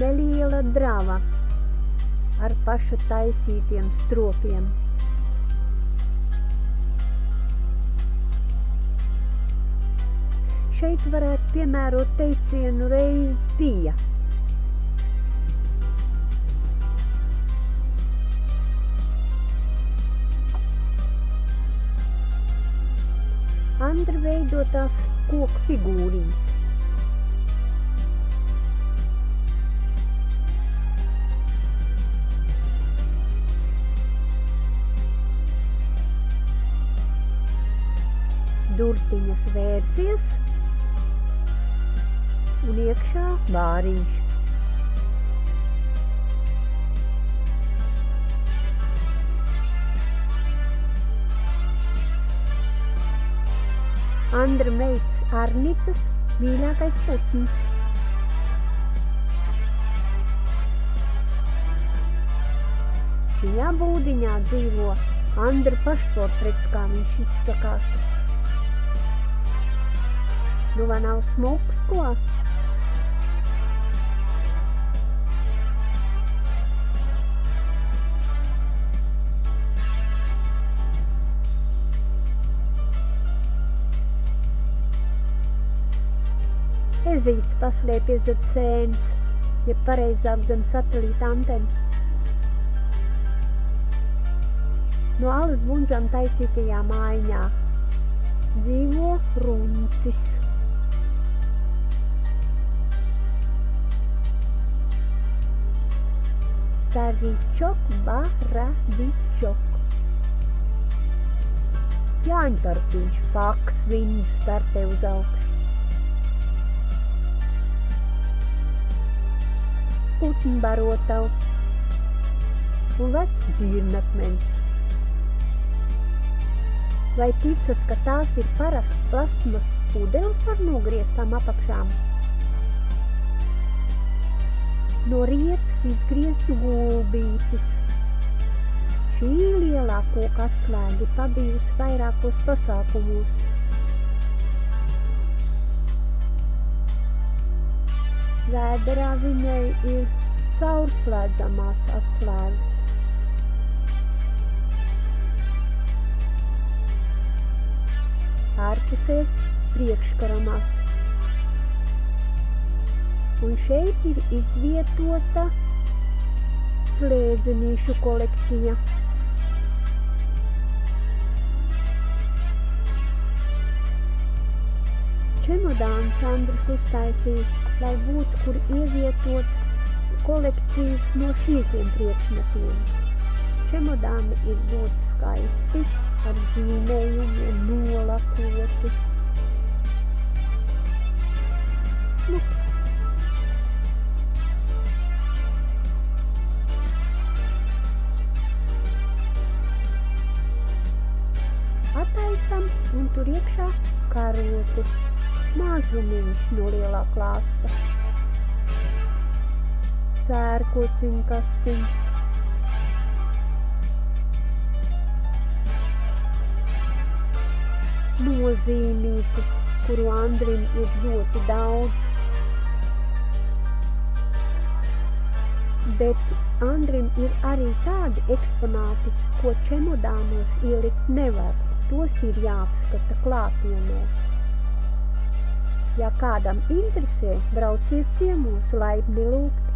neliela drava ar paša taisītiem stropiem. Šeit varētu piemērot teicienu reiz bija. Andra veidotās koku figūriņas. Durtiņas vērsies un iekšā bāriņš. Andra meitas Arnitas mīļākais putns. Šajā būdiņā dzīvo Andra pašportrets, kā viņš izsakās. Nu vai nav smuks, ko? Ezīts paslēpies zem sēnes, ja pareizāk zem satelīta antenas. No alas bunžām taisītajā mājiņā dzīvo runcis. Staričok, baradičok. Jāņtarpiņš, paks viņu startē uz augšu. Putnbarotavu un vecs dzirnakmens. Vai ticat, ka tās ir parasts plasmas pudeles ar nogrieztām apakšām? No riepas izgrieztu gulbītis. Šī lielā koka atslēga ir pabijusi vairākos pasākumos. Vēderā viņai ir caurslēdzamās atslēgas. Ārpusē priekškaramās. Un šeit ir izvietota slēdzenīšu kolekcija. Čemodāns Andris uztaisīs, lai būtu, kur ievietot kolekcijas no sīkiem priekšmetiem. Čemodāni ir ļoti skaisti, ar zīmējumiem nolakoti. Ataisam un tur iekšā karotes, mazumiņš no lielā klāsta. Sērkociņu kastiņš. Nozīmītes, kuru Andrim ir ļoti daudz. Bet Andrim ir arī tādi eksponāti, ko čemodānos ielikt nevar. Tos ir jāapskata klātienē. Ja kādam interesē, brauciet ciemos, laipni lūgti.